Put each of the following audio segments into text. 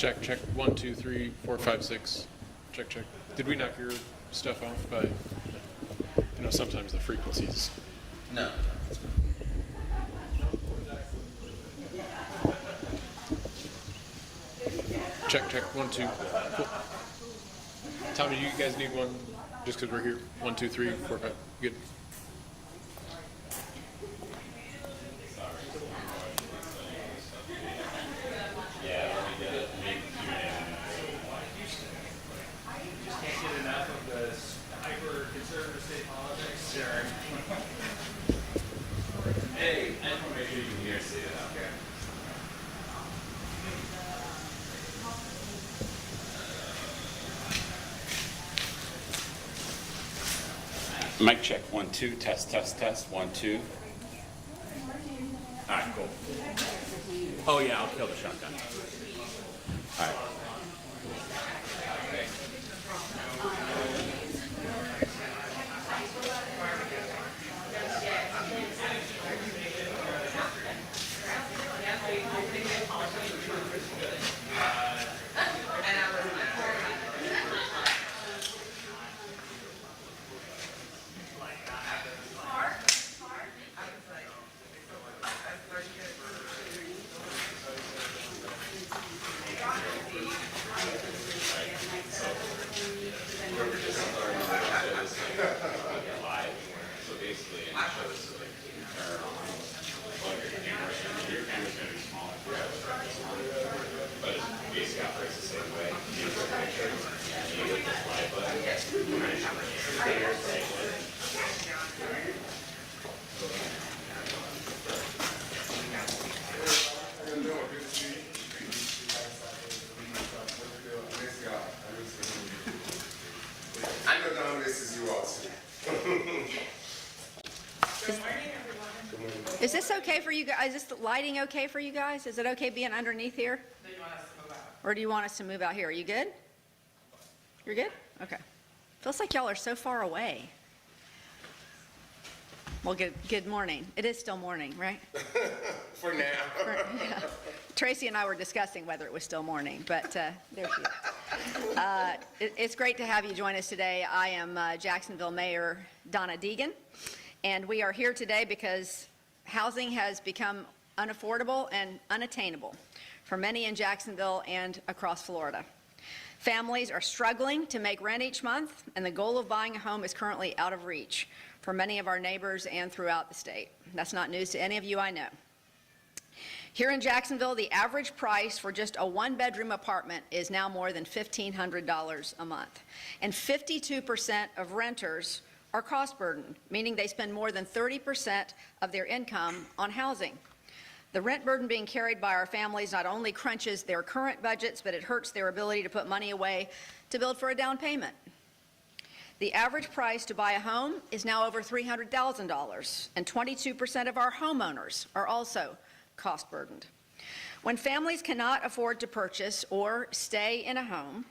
Check, check. 1, 2, 3, 4, 5, 6. Check, check. Did we knock your stuff off by, you know, sometimes the frequencies. No. Check, check. 1, 2. Cool. Tommy, do you guys need one just because we're here? 1, 2, 3, 4, 5. Good. Hey, I just want to make sure you can hear and see it. Okay. Mic check. 1, 2. Test, test, test. 1, 2. All right, cool. Oh yeah, I'll kill the shotgun. All right. I know Donna misses you all too. Is this okay for you guys? Is this lighting okay for you guys? Is it okay being underneath here? Or do you want us to move out here? Are you good? You're good? Okay. Feels like y'all are so far away. Well, good morning. It is still morning, right? For now. Yeah. Tracy and I were discussing whether it was still morning, but there she is. It's great to have you join us today. I am Jacksonville Mayor Donna Deegan, and we are here today because housing has become unaffordable and unattainable for many in Jacksonville and across Florida. Families are struggling to make rent each month, and the goal of buying a home is currently out of reach for many of our neighbors and throughout the state. That's not news to any of you I know. Here in Jacksonville, the average price for just a one-bedroom apartment is now more than $1,500 a month. And 52% of renters are cost burdened, meaning they spend more than 30% of their income on housing. The rent burden being carried by our families not only crunches their current budgets, but it hurts their ability to put money away to build for a down payment. The average price to buy a home is now over $300,000, and 22% of our homeowners are also cost burdened. When families cannot afford to purchase or stay in a home,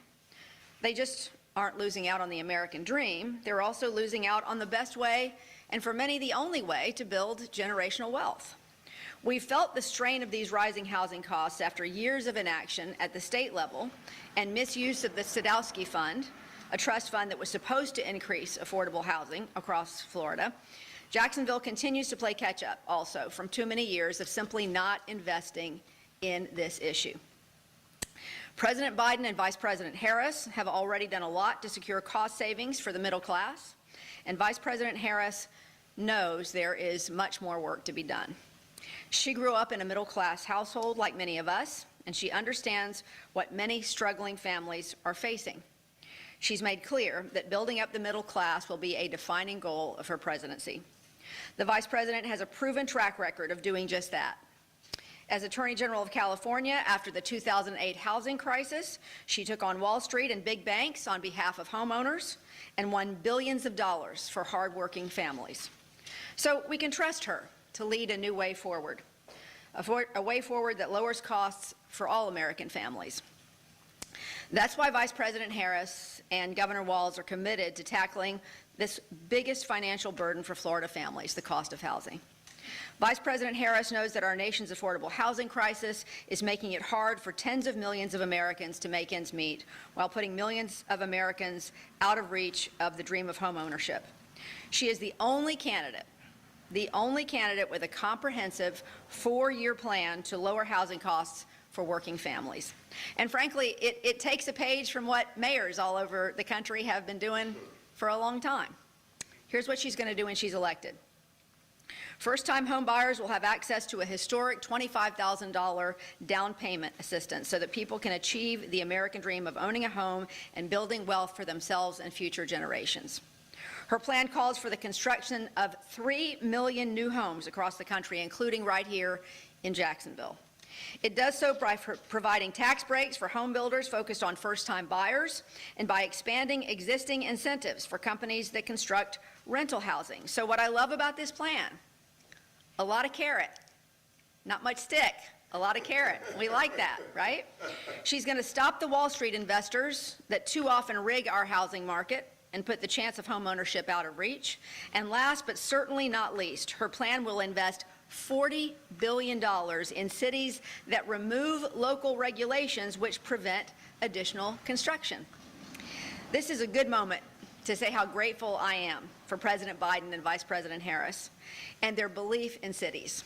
they just aren't losing out on the American dream. They're also losing out on the best way, and for many, the only way to build generational wealth. We've felt the strain of these rising housing costs after years of inaction at the state level and misuse of the Sadowski Fund, a trust fund that was supposed to increase affordable housing across Florida. Jacksonville continues to play catch-up also from too many years of simply not investing in this issue. President Biden and Vice President Harris have already done a lot to secure cost savings for the middle class, and Vice President Harris knows there is much more work to be done. She grew up in a middle-class household like many of us, and she understands what many struggling families are facing. She's made clear that building up the middle class will be a defining goal of her presidency. The Vice President has a proven track record of doing just that. As Attorney General of California, after the 2008 housing crisis, she took on Wall Street and big banks on behalf of homeowners and won billions of dollars for hardworking families. So we can trust her to lead a new way forward, a way forward that lowers costs for all American families. That's why Vice President Harris and Governor Walz are committed to tackling this biggest financial burden for Florida families, the cost of housing. Vice President Harris knows that our nation's affordable housing crisis is making it hard for tens of millions of Americans to make ends meet, while putting millions of Americans out of reach of the dream of home ownership. She is the only candidate with a comprehensive 4-year plan to lower housing costs for working families. And frankly, it takes a page from what mayors all over the country have been doing for a long time. Here's what she's going to do when she's elected. First-time home buyers will have access to a historic $25,000 down payment assistance so that people can achieve the American dream of owning a home and building wealth for themselves and future generations. Her plan calls for the construction of 3 million new homes across the country, including right here in Jacksonville. It does so by providing tax breaks for home builders focused on first-time buyers and by expanding existing incentives for companies that construct rental housing. So what I love about this plan, a lot of carrot, not much stick, a lot of carrot. We like that, right? She's going to stop the Wall Street investors that too often rig our housing market and put the chance of home ownership out of reach. And last but certainly not least, her plan will invest $40 billion in cities that remove local regulations which prevent additional construction. This is a good moment to say how grateful I am for President Biden and Vice President Harris and their belief in cities.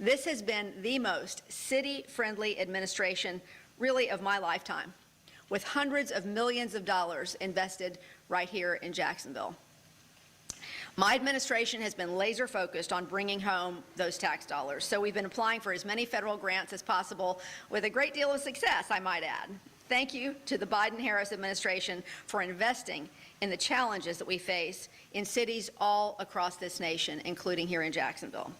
This has been the most city-friendly administration, really, of my lifetime, with hundreds of millions of dollars invested right here in Jacksonville. My administration has been laser focused on bringing home those tax dollars, so we've been applying for as many federal grants as possible with a great deal of success, I might add. Thank you to the Biden-Harris administration for investing in the challenges that we face in cities all across this nation, including here in Jacksonville.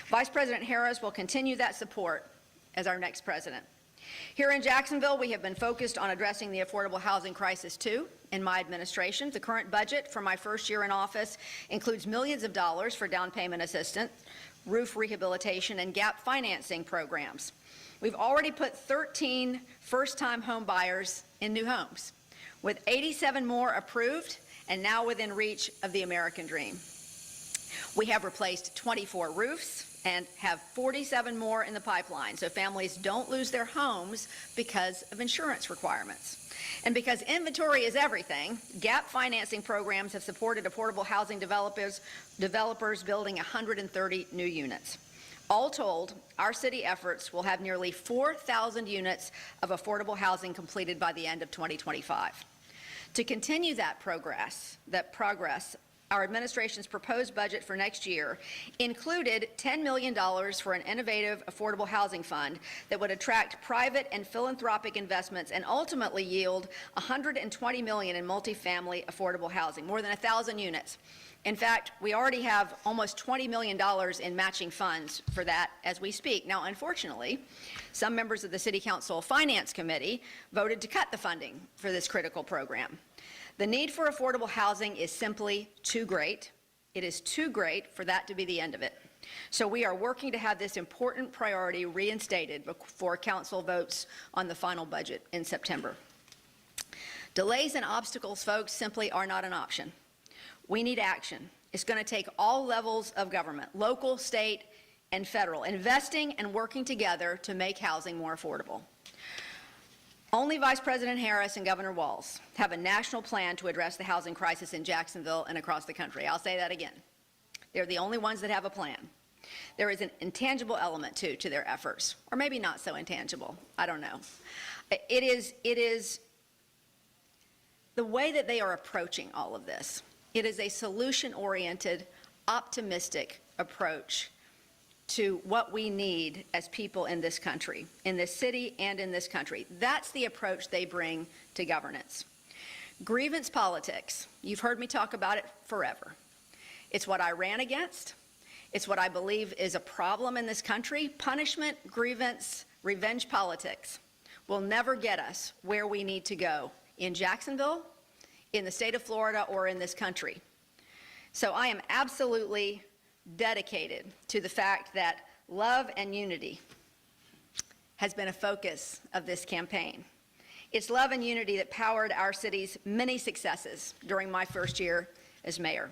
Vice President Harris will continue that support as our next president. Here in Jacksonville, we have been focused on addressing the affordable housing crisis, too, in my administration. The current budget for my first year in office includes millions of dollars for down payment assistance, roof rehabilitation, and gap financing programs. We've already put 13 first-time home buyers in new homes, with 87 more approved and now within reach of the American dream. We have replaced 24 roofs and have 47 more in the pipeline, so families don't lose their homes because of insurance requirements. And because inventory is everything, gap financing programs have supported affordable housing developers building 130 new units. All told, our city efforts will have nearly 4,000 units of affordable housing completed by the end of 2025. To continue that progress, our administration's proposed budget for next year included $10 million for an innovative affordable housing fund that would attract private and philanthropic investments and ultimately yield $120 million in multifamily affordable housing, more than 1,000 units. In fact, we already have almost $20 million in matching funds for that as we speak. Now, unfortunately, some members of the City Council Finance Committee voted to cut the funding for this critical program. The need for affordable housing is simply too great. It is too great for that to be the end of it. So we are working to have this important priority reinstated before Council votes on the final budget in September. Delays and obstacles, folks, simply are not an option. We need action. It's going to take all levels of government, local, state, and federal, investing and working together to make housing more affordable. Only Vice President Harris and Governor Walz have a national plan to address the housing crisis in Jacksonville and across the country. I'll say that again. They're the only ones that have a plan. There is an intangible element, too, to their efforts, or maybe not so intangible. I don't know. It is the way that they are approaching all of this. It is a solution-oriented, optimistic approach to what we need as people in this country, in this city and in this country. That's the approach they bring to governance. Grievance politics, you've heard me talk about it forever. It's what I ran against. It's what I believe is a problem in this country. Punishment, grievance, revenge politics will never get us where we need to go in Jacksonville, in the state of Florida, or in this country. So I am absolutely dedicated to the fact that love and unity has been a focus of this campaign. It's love and unity that powered our city's many successes during my first year as mayor.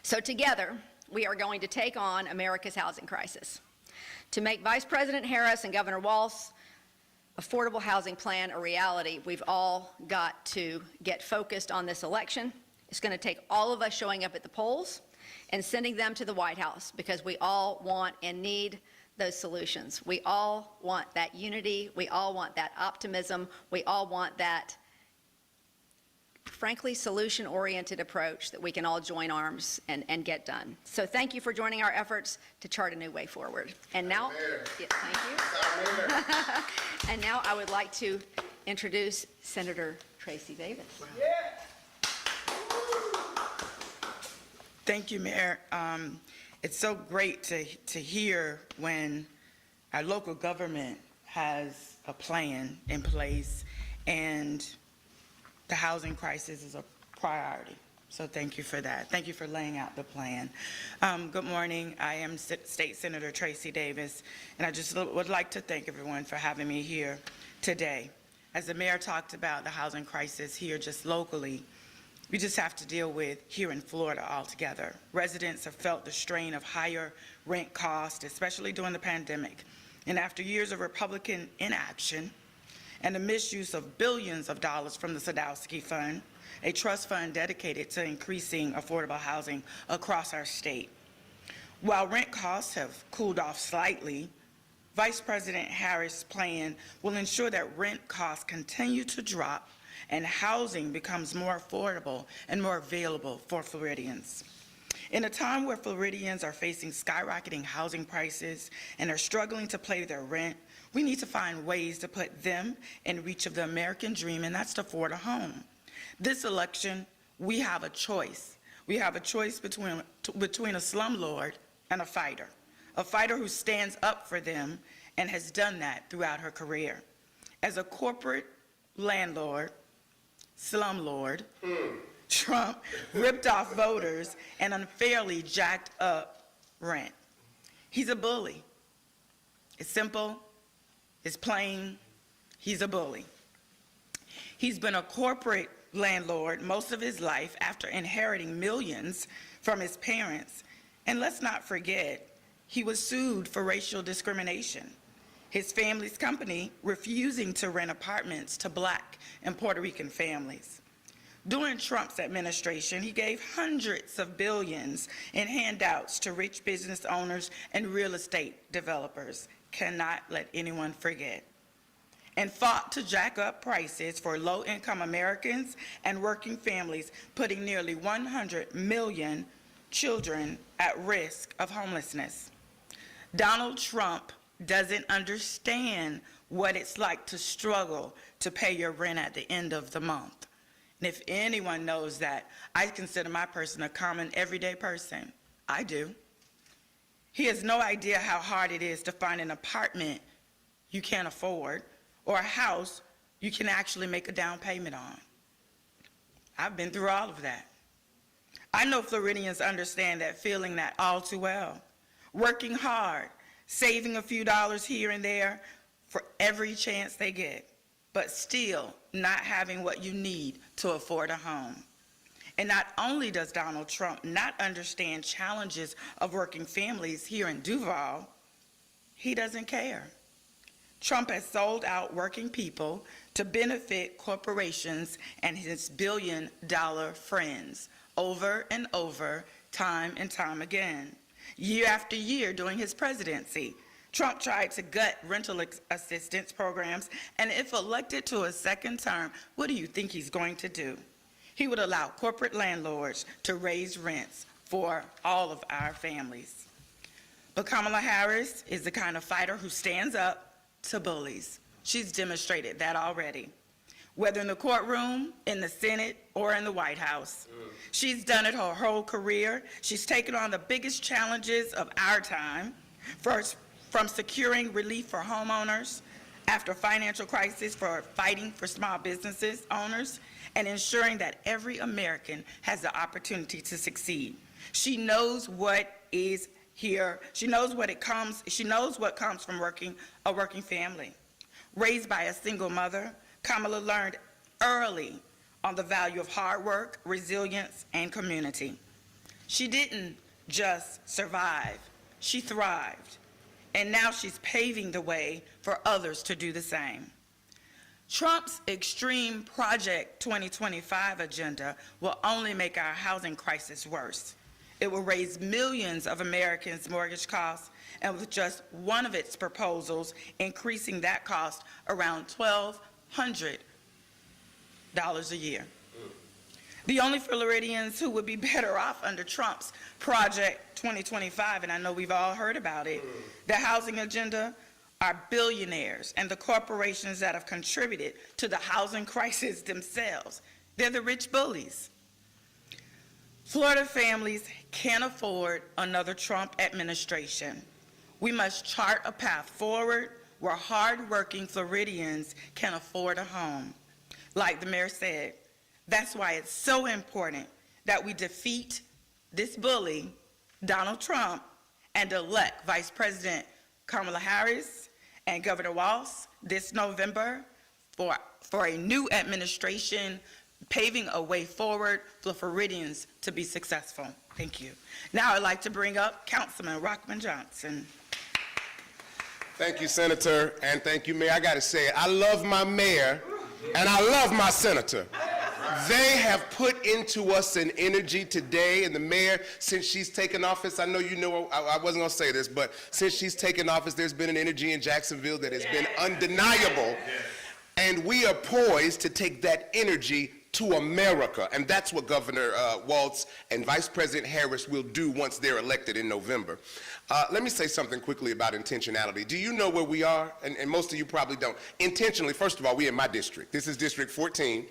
So together, we are going to take on America's housing crisis. To make Vice President Harris and Governor Walz's affordable housing plan a reality, we've all got to get focused on this election. It's going to take all of us showing up at the polls and sending them to the White House, because we all want and need those solutions. We all want that unity. We all want that optimism. We all want that, frankly, solution-oriented approach that we can all join arms and get done. So thank you for joining our efforts to chart a new way forward. And now, yeah, thank you. And now I would like to introduce Senator Tracy Davis. Thank you, Mayor. It's so great to hear when our local government has a plan in place and the housing crisis is a priority. So thank you for that. Thank you for laying out the plan. Good morning. I am State Senator Tracy Davis, and I just would like to thank everyone for having me here today. As the mayor talked about the housing crisis here just locally, we just have to deal with here in Florida altogether. Residents have felt the strain of higher rent costs, especially during the pandemic. And after years of Republican inaction and the misuse of billions of dollars from the Sadowski Fund, a trust fund dedicated to increasing affordable housing across our state. While rent costs have cooled off slightly, Vice President Harris' plan will ensure that rent costs continue to drop and housing becomes more affordable and more available for Floridians. In a time where Floridians are facing skyrocketing housing prices and are struggling to pay their rent, we need to find ways to put them in reach of the American dream, and that's to afford a home. This election, we have a choice. We have a choice between a slumlord and a fighter who stands up for them and has done that throughout her career. As a corporate landlord, slumlord, Trump ripped off voters and unfairly jacked up rent. He's a bully. It's simple, it's plain, he's a bully. He's been a corporate landlord most of his life after inheriting millions from his parents. And let's not forget, he was sued for racial discrimination. His family's company refusing to rent apartments to Black and Puerto Rican families. During Trump's administration, he gave hundreds of billions in handouts to rich business owners and real estate developers. Cannot let anyone forget. And fought to jack up prices for low-income Americans and working families, putting nearly 100 million children at risk of homelessness. Donald Trump doesn't understand what it's like to struggle to pay your rent at the end of the month. And if anyone knows that, I consider my person a common, everyday person. I do. He has no idea how hard it is to find an apartment you can't afford or a house you can actually make a down payment on. I've been through all of that. I know Floridians understand that feeling that all too well. Working hard, saving a few dollars here and there for every chance they get, but still not having what you need to afford a home. And not only does Donald Trump not understand challenges of working families here in Duval, he doesn't care. Trump has sold out working people to benefit corporations and his billion-dollar friends over and over, time and time again. Year after year during his presidency, Trump tried to gut rental assistance programs, and if elected to a second term, what do you think he's going to do? He would allow corporate landlords to raise rents for all of our families. But Kamala Harris is the kind of fighter who stands up to bullies. She's demonstrated that already. Whether in the courtroom, in the Senate, or in the White House. She's done it her whole career. She's taken on the biggest challenges of our time, first from securing relief for homeowners after financial crisis, for fighting for small businesses owners, and ensuring that every American has the opportunity to succeed. She knows what is here. She knows what comes from a working family. Raised by a single mother, Kamala learned early on the value of hard work, resilience, and community. She didn't just survive. She thrived. And now she's paving the way for others to do the same. Trump's extreme Project 2025 agenda will only make our housing crisis worse. It will raise millions of Americans' mortgage costs, and with just one of its proposals, increasing that cost around $1,200 a year. The only Floridians who would be better off under Trump's Project 2025, and I know we've all heard about it, the housing agenda, are billionaires and the corporations that have contributed to the housing crisis themselves. They're the rich bullies. Florida families can't afford another Trump administration. We must chart a path forward where hardworking Floridians can afford a home. Like the mayor said, that's why it's so important that we defeat this bully, Donald Trump, and elect Vice President Kamala Harris and Governor Walz this November for a new administration paving a way forward for Floridians to be successful. Thank you. Now I'd like to bring up Councilman Johnson. Thank you, Senator, and thank you, Mayor. I got to say, I love my mayor, and I love my senator. They have put into us an energy today, and the mayor, since she's taken office, I know you know I wasn't going to say this, but since she's taken office, there's been an energy in Jacksonville that has been undeniable, and we are poised to take that energy to America, and that's what Governor Walz and Vice President Harris will do once they're elected in November. Let me say something quickly about intentionality. Do you know where we are? And most of you probably don't. Intentionally, first of all, we're in my district. This is District 14.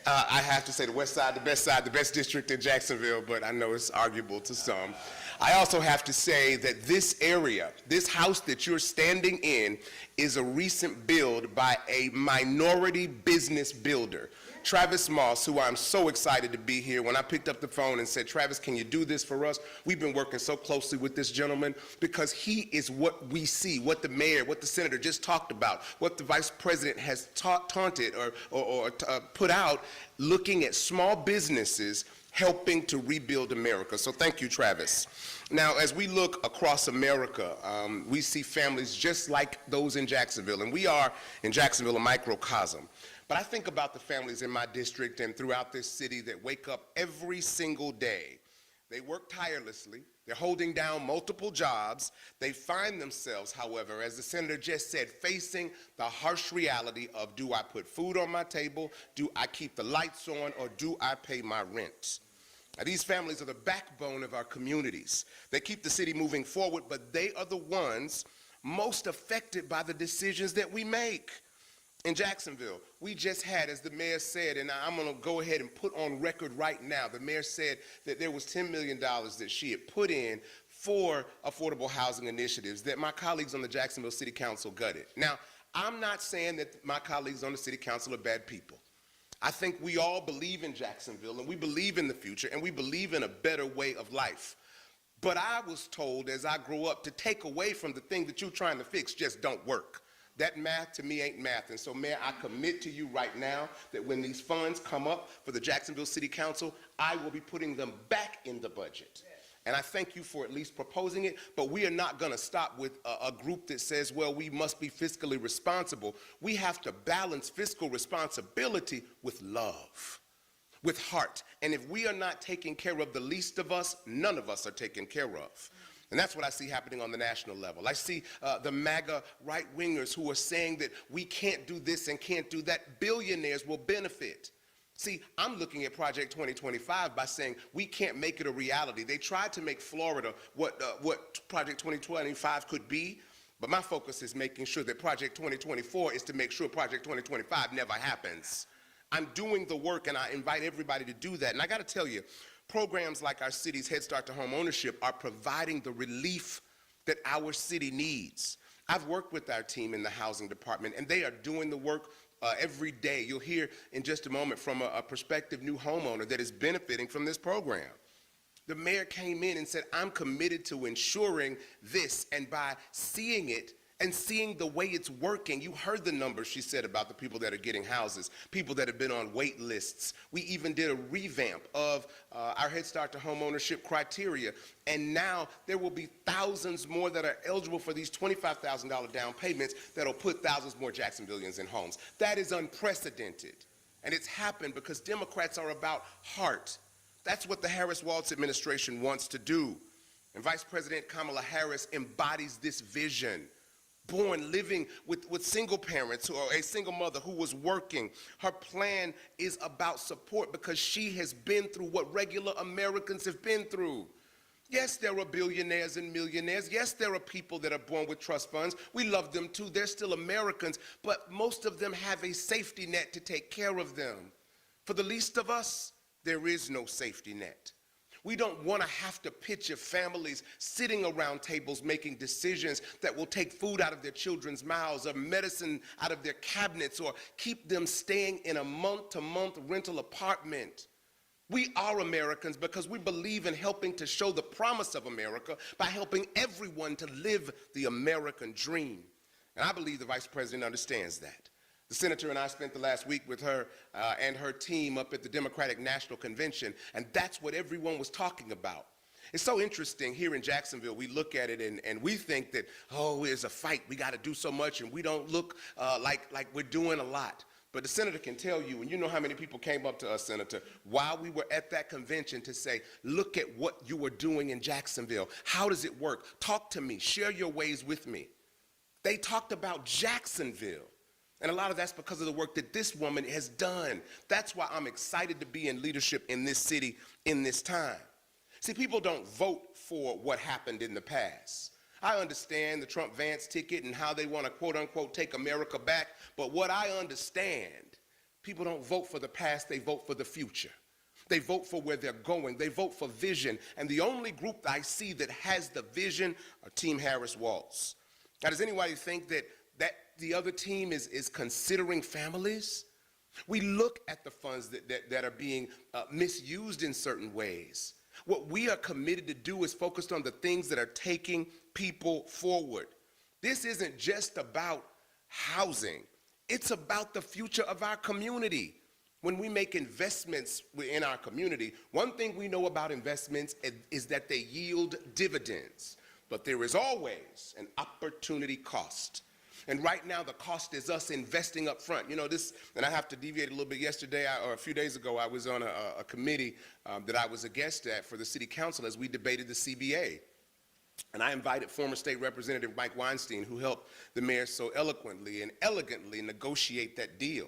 I have to say the west side, the best district in Jacksonville, but I know it's arguable to some. I also have to say that this area, this house that you're standing in, is a recent build by a minority business builder, Travis Moss, who I'm so excited to be here. When I picked up the phone and said, Travis, can you do this for us? We've been working so closely with this gentleman because he is what we see, what the mayor, what the senator just talked about, what the vice president has taunted or put out, looking at small businesses helping to rebuild America. So thank you, Travis. Now, as we look across America, we see families just like those in Jacksonville, and we are in Jacksonville a microcosm. But I think about the families in my district and throughout this city that wake up every single day. They work tirelessly. They're holding down multiple jobs. They find themselves, however, as the senator just said, facing the harsh reality of, do I put food on my table? Do I keep the lights on? Or do I pay my rent? Now, these families are the backbone of our communities. They keep the city moving forward, but they are the ones most affected by the decisions that we make. In Jacksonville, we just had, as the mayor said, and I'm going to go ahead and put on record right now, the mayor said that there was $10 million that she had put in for affordable housing initiatives that my colleagues on the Jacksonville City Council gutted. Now, I'm not saying that my colleagues on the City Council are bad people. I think we all believe in Jacksonville, and we believe in the future, and we believe in a better way of life. But I was told as I grew up to take away from the thing that you're trying to fix just don't work. That math to me ain't math. And so, Mayor, I commit to you right now that when these funds come up for the Jacksonville City Council, I will be putting them back in the budget. And I thank you for at least proposing it, but we are not going to stop with a group that says, well, we must be fiscally responsible. We have to balance fiscal responsibility with love, with heart. And if we are not taking care of the least of us, none of us are taken care of. And that's what I see happening on the national level. I see the MAGA right-wingers who are saying that we can't do this and can't do that. Billionaires will benefit. See, I'm looking at Project 2025 by saying we can't make it a reality. They tried to make Florida what Project 2025 could be, but my focus is making sure that Project 2024 is to make sure Project 2025 never happens. I'm doing the work, and I invite everybody to do that. And I got to tell you, programs like our city's Head Start to Homeownership are providing the relief that our city needs. I've worked with our team in the housing department, and they are doing the work every day. You'll hear in just a moment from a prospective new homeowner that is benefiting from this program. The mayor came in and said, I'm committed to ensuring this, and by seeing it and seeing the way it's working. You heard the numbers she said about the people that are getting houses, people that have been on wait lists. We even did a revamp of our Head Start to homeownership criteria, and now there will be thousands more that are eligible for these $25,000 down payments that'll put thousands more Jacksonvillians in homes. That is unprecedented, and it's happened because Democrats are about heart. That's what the Harris-Walz administration wants to do, and Vice President Kamala Harris embodies this vision. Born living with single parents or a single mother who was working. Her plan is about support because she has been through what regular Americans have been through. Yes, there are billionaires and millionaires. Yes, there are people that are born with trust funds. We love them too. They're still Americans, but most of them have a safety net to take care of them. For the least of us, there is no safety net. We don't want to have to picture families sitting around tables making decisions that will take food out of their children's mouths or medicine out of their cabinets or keep them staying in a month-to-month rental apartment. We are Americans because we believe in helping to show the promise of America by helping everyone to live the American dream. And I believe the Vice President understands that. The Senator and I spent the last week with her and her team up at the Democratic National Convention, and that's what everyone was talking about. It's so interesting here in Jacksonville, we look at it and we think that, oh, it's a fight, we got to do so much, and we don't look like we're doing a lot. But the Senator can tell you, and you know how many people came up to us, Senator, while we were at that convention to say, look at what you were doing in Jacksonville. How does it work? Talk to me. Share your ways with me. They talked about Jacksonville. And a lot of that's because of the work that this woman has done. That's why I'm excited to be in leadership in this city in this time. See, people don't vote for what happened in the past. I understand the Trump-Vance ticket and how they want to, quote unquote, take America back. But what I understand, people don't vote for the past, they vote for the future. They vote for where they're going. They vote for vision. And the only group that I see that has the vision are Team Harris-Walz. Now, does anybody think that the other team is considering families? We look at the funds that are being misused in certain ways. What we are committed to do is focused on the things that are taking people forward. This isn't just about housing. It's about the future of our community. When we make investments in our community, one thing we know about investments is that they yield dividends. But there is always an opportunity cost. And right now, the cost is us investing up front. You know, this, and I have to deviate a little bit. Yesterday, or a few days ago, I was on a committee that I was a guest at for the city council as we debated the CBA. And I invited former state representative Mike Weinstein, who helped the mayor so eloquently and elegantly negotiate that deal.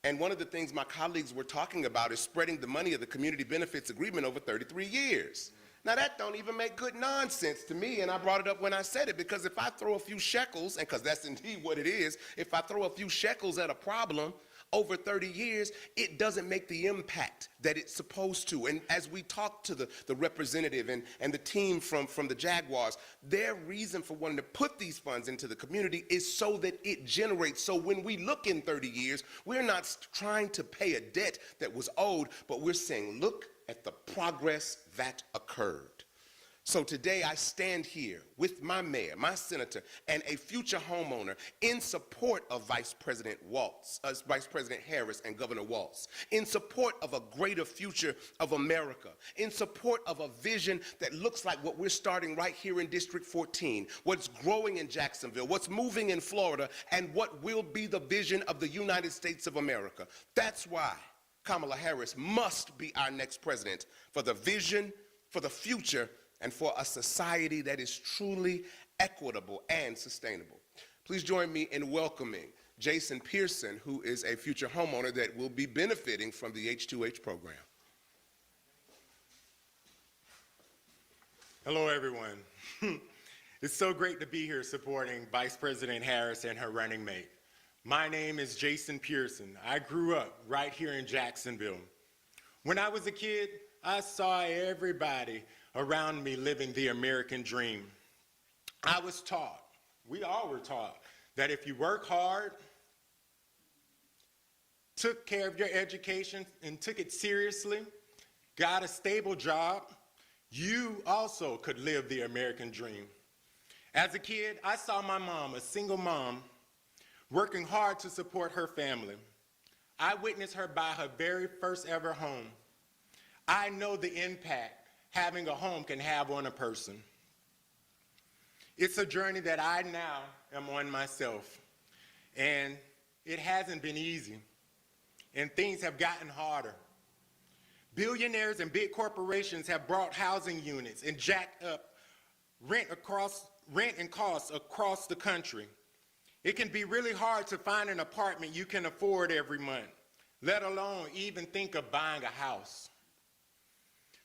And one of the things my colleagues were talking about is spreading the money of the community benefits agreement over 33 years. Now, that don't even make good nonsense to me, and I brought it up when I said it, because if I throw a few shekels, and because that's indeed what it is, if I throw a few shekels at a problem over 30 years, it doesn't make the impact that it's supposed to. And as we talk to the representative and the team from the Jaguars, their reason for wanting to put these funds into the community is so that it generates. So when we look in 30 years, we're not trying to pay a debt that was owed, but we're saying, look at the progress that occurred. So today I stand here with my mayor, my senator, and a future homeowner in support of Vice President Harris and Governor Walz, in support of a greater future of America, in support of a vision that looks like what we're starting right here in District 14, what's growing in Jacksonville, what's moving in Florida, and what will be the vision of the United States of America. That's why Kamala Harris must be our next president, for the vision, for the future, and for a society that is truly equitable and sustainable. Please join me in welcoming Jason Pearson, who is a future homeowner that will be benefiting from the H2H program. Hello, everyone. It's so great to be here supporting Vice President Harris and her running mate. My name is Jason Pearson. I grew up right here in Jacksonville. When I was a kid, I saw everybody around me living the American dream. I was taught, we all were taught, that if you work hard, took care of your education and took it seriously, got a stable job, you also could live the American dream. As a kid, I saw my mom, a single mom, working hard to support her family. I witnessed her buy her very first ever home. I know the impact having a home can have on a person. It's a journey that I now am on myself, and it hasn't been easy, and things have gotten harder. Billionaires and big corporations have brought housing units and jacked up rent and costs across the country. It can be really hard to find an apartment you can afford every month, let alone even think of buying a house.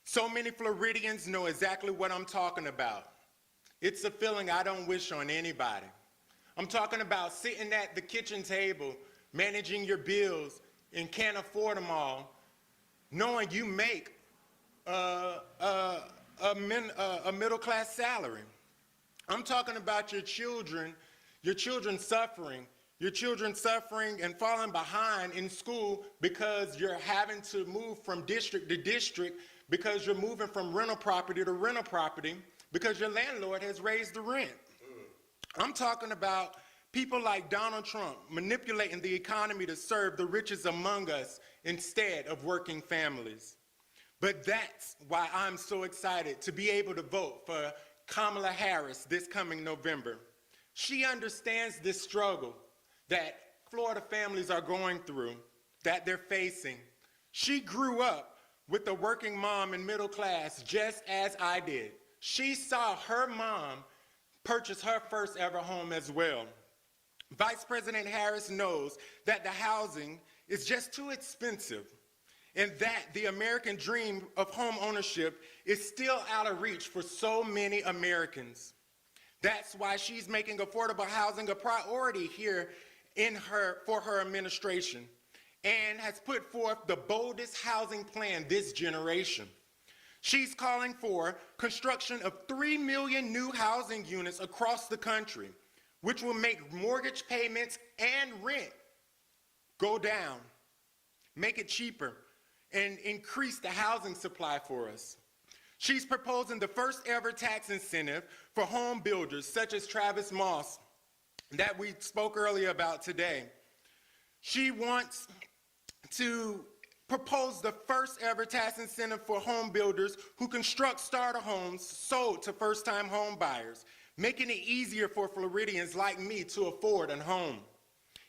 So many Floridians know exactly what I'm talking about. It's a feeling I don't wish on anybody. I'm talking about sitting at the kitchen table, managing your bills, and can't afford them all, knowing you make a middle-class salary. I'm talking about your children suffering and falling behind in school because you're having to move from district to district, because you're moving from rental property to rental property, because your landlord has raised the rent. I'm talking about people like Donald Trump manipulating the economy to serve the richest among us instead of working families. But that's why I'm so excited to be able to vote for Kamala Harris this coming November. She understands this struggle that Florida families are going through, that they're facing. She grew up with a working mom and middle class just as I did. She saw her mom purchase her first ever home as well. Vice President Harris knows that the housing is just too expensive and that the American dream of home ownership is still out of reach for so many Americans. That's why she's making affordable housing a priority here for her administration, and has put forth the boldest housing plan this generation. She's calling for construction of 3 million new housing units across the country, which will make mortgage payments and rent go down, make it cheaper, and increase the housing supply for us. She's proposing the first ever tax incentive for home builders such as Travis Moss that we spoke earlier about today. She wants to propose the first ever tax incentive for home builders who construct starter homes sold to first-time home buyers, making it easier for Floridians like me to afford a home.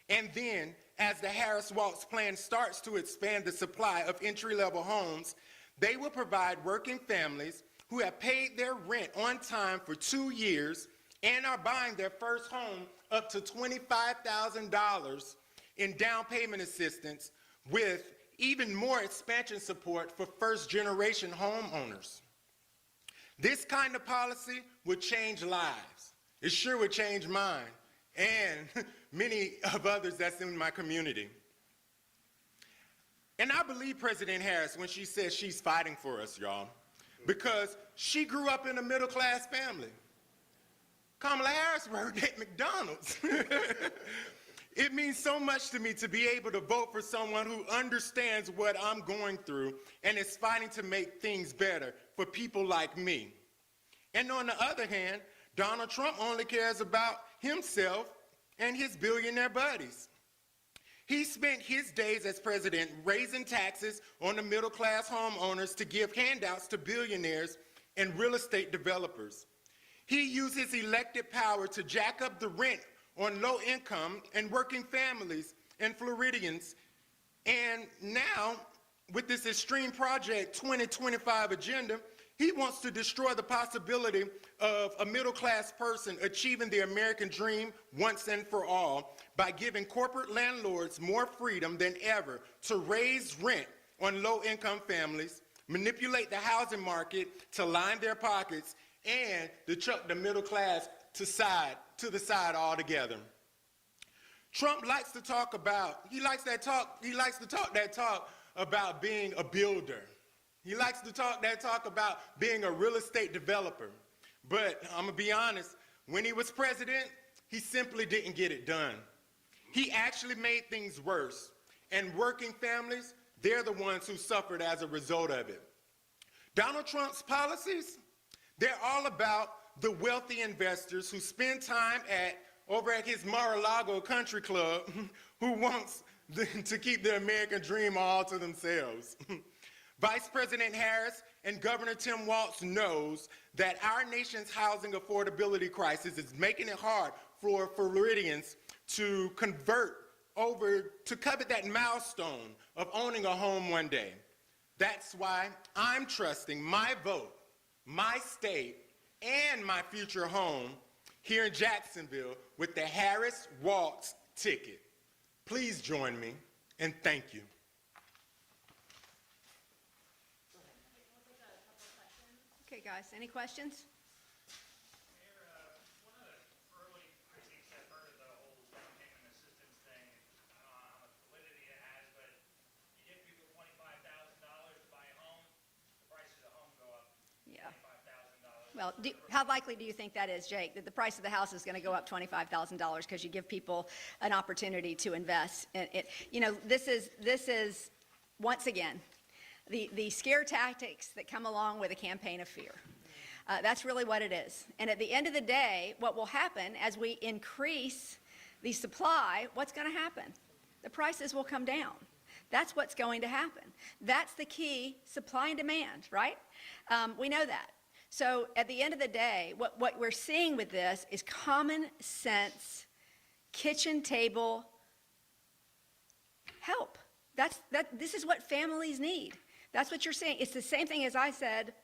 And then, as the Harris-Walz plan starts to expand the supply of entry-level homes, they will provide working families who have paid their rent on time for 2 years and are buying their first home up to $25,000 in down payment assistance, with even more expansion support for first-generation homeowners. This kind of policy would change lives. It sure would change mine and many of others that's in my community. And I believe President Harris when she says she's fighting for us, y'all, because she grew up in a middle-class family. Kamala Harris worked at McDonald's. It means so much to me to be able to vote for someone who understands what I'm going through and is fighting to make things better for people like me. And on the other hand, Donald Trump only cares about himself and his billionaire buddies. He spent his days as president raising taxes on the middle-class homeowners to give handouts to billionaires and real estate developers. He used his elected power to jack up the rent on low-income and working families and Floridians. And now, with this Extreme Project 2025 agenda, he wants to destroy the possibility of a middle-class person achieving the American dream once and for all by giving corporate landlords more freedom than ever to raise rent on low-income families, manipulate the housing market to line their pockets, and to chuck the middle class to the side altogether. Trump likes to talk about that talk about being a builder. He likes to talk that talk about being a real estate developer. But I'm gonna be honest, when he was president, he simply didn't get it done. He actually made things worse. And working families, they're the ones who suffered as a result of it. Donald Trump's policies, they're all about the wealthy investors who spend time over at his Mar-a-Lago country club who wants to keep the American dream all to themselves. Vice President Harris and Governor Tim Walz knows that our nation's housing affordability crisis is making it hard for Floridians to convert over to covet that milestone of owning a home one day. That's why I'm trusting my vote, my state, and my future home here in Jacksonville with the Harris-Walz ticket. Please join me, and thank you. Okay, guys, any questions? Mayor, one of the early critiques I've heard of the whole down payment assistance thing, I don't know how much validity it has, but you give people $25,000 to buy a home, the price of the home go up Yeah. $25,000. Well, how likely do you think that is, Jake, that the price of the house is going to go up $25,000 because you give people an opportunity to invest? You know, this is once again, the scare tactics that come along with a campaign of fear. That's really what it is. And at the end of the day, what will happen as we increase the supply, what's going to happen? The prices will come down. That's what's going to happen. That's the key, supply and demand, right? We know that. So at the end of the day, what we're seeing with this is common sense, kitchen table help. This is what families need. That's what you're seeing. It's the same thing as I said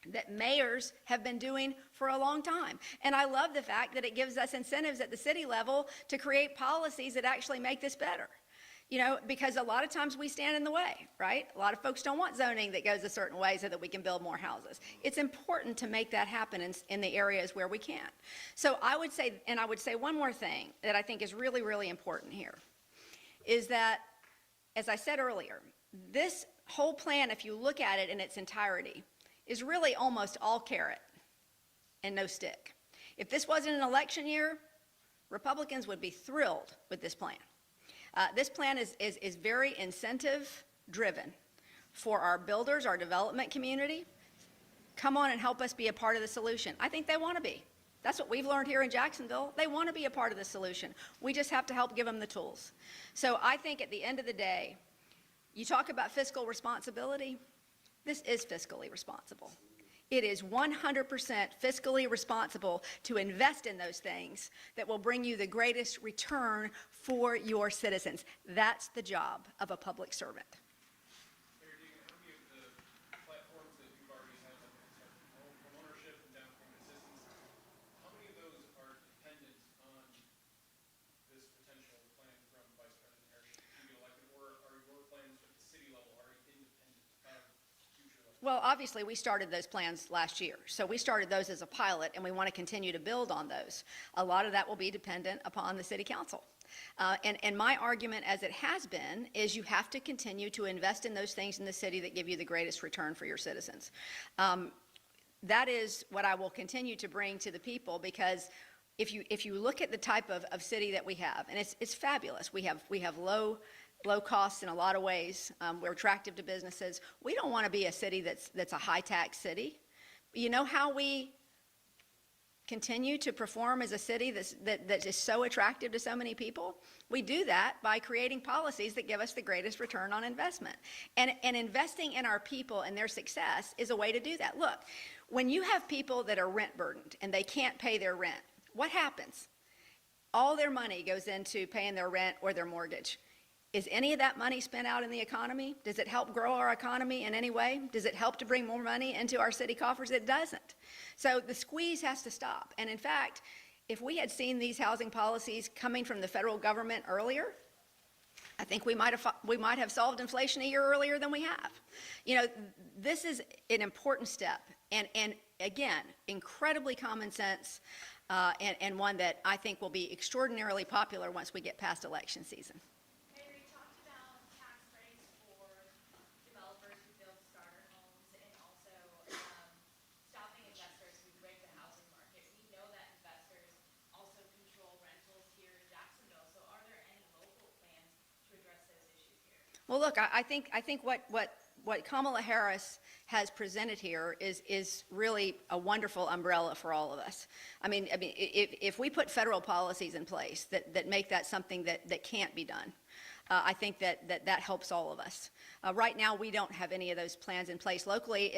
that mayors have been doing for a long time. And I love the fact that it gives us incentives at the city level to create policies that actually make this better. You know, because a lot of times we stand in the way, right? A lot of folks don't want zoning that goes a certain way so that we can build more houses. It's important to make that happen in the areas where we can. So I would say, and I would say one more thing that I think is really, really important here, is that, as I said earlier, this whole plan, if you look at it in its entirety, is really almost all carrot and no stick. If this wasn't an election year, Republicans would be thrilled with this plan. This plan is very incentive-driven for our builders, our development community. Come on and help us be a part of the solution. I think they want to be. That's what we've learned here in Jacksonville. They want to be a part of the solution. We just have to help give them the tools. So I think at the end of the day, you talk about fiscal responsibility. This is fiscally responsible. It is 100% fiscally responsible to invest in those things that will bring you the greatest return for your citizens. That's the job of a public servant. Mayor Deegan, how many of the platforms that you've already had, like homeownership and down payment assistance, how many of those are dependent on this potential plan from Vice President Harris to be elected, or are your plans at the city level already independent of future elections? Well, obviously, we started those plans last year. So we started those as a pilot, and we want to continue to build on those. A lot of that will be dependent upon the city council. And my argument, as it has been, is you have to continue to invest in those things in the city that give you the greatest return for your citizens. That is what I will continue to bring to the people, because if you look at the type of city that we have, and it's fabulous. We have low costs in a lot of ways. We're attractive to businesses. We don't want to be a city that's a high-tax city. You know how we continue to perform as a city that is so attractive to so many people? We do that by creating policies that give us the greatest return on investment. And investing in our people and their success is a way to do that. Look, when you have people that are rent burdened and they can't pay their rent, what happens? All their money goes into paying their rent or their mortgage. Is any of that money spent out in the economy? Does it help grow our economy in any way? Does it help to bring more money into our city coffers? It doesn't. So the squeeze has to stop. And in fact, if we had seen these housing policies coming from the federal government earlier, I think we might have solved inflation a year earlier than we have. You know, this is an important step, and again, incredibly common sense, and one that I think will be extraordinarily popular once we get past election season. Well, look, I think what what Kamala Harris has presented here is really a wonderful umbrella for all of us. I mean, if we put federal policies in place that make that something that can't be done, I think that helps all of us. Right now, we don't have any of those plans in place locally.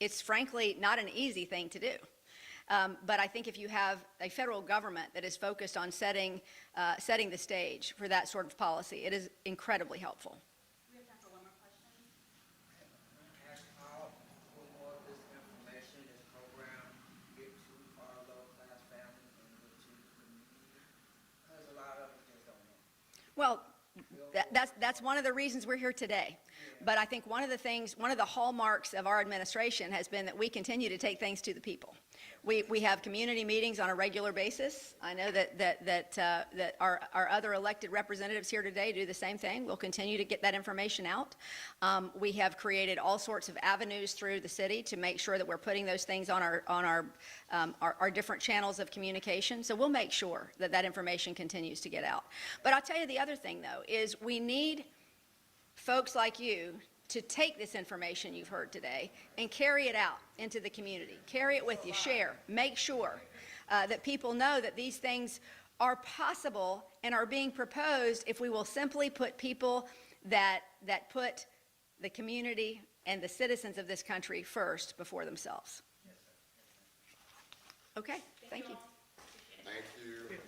It's frankly not an easy thing to do. But I think if you have a federal government that is focused on setting the stage for that sort of policy, it is incredibly helpful. We have time for one more question. Ask how more of this information, this program, get to our low-class families and get to the community? Because a lot of us just don't know. Well, that's one of the reasons we're here today. But I think one of the hallmarks of our administration has been that we continue to take things to the people. We have community meetings on a regular basis. I know that our other elected representatives here today do the same thing. We'll continue to get that information out. We have created all sorts of avenues through the city to make sure that we're putting those things on our different channels of communication. So we'll make sure that information continues to get out. But I'll tell you the other thing, though, is we need folks like you to take this information you've heard today and carry it out into the community. Carry it with you, share, make sure that people know that these things are possible and are being proposed if we will simply put people that put the community and the citizens of this country first before themselves. Okay, thank you. Thank you.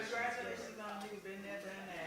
Congratulations on you, been there, done that.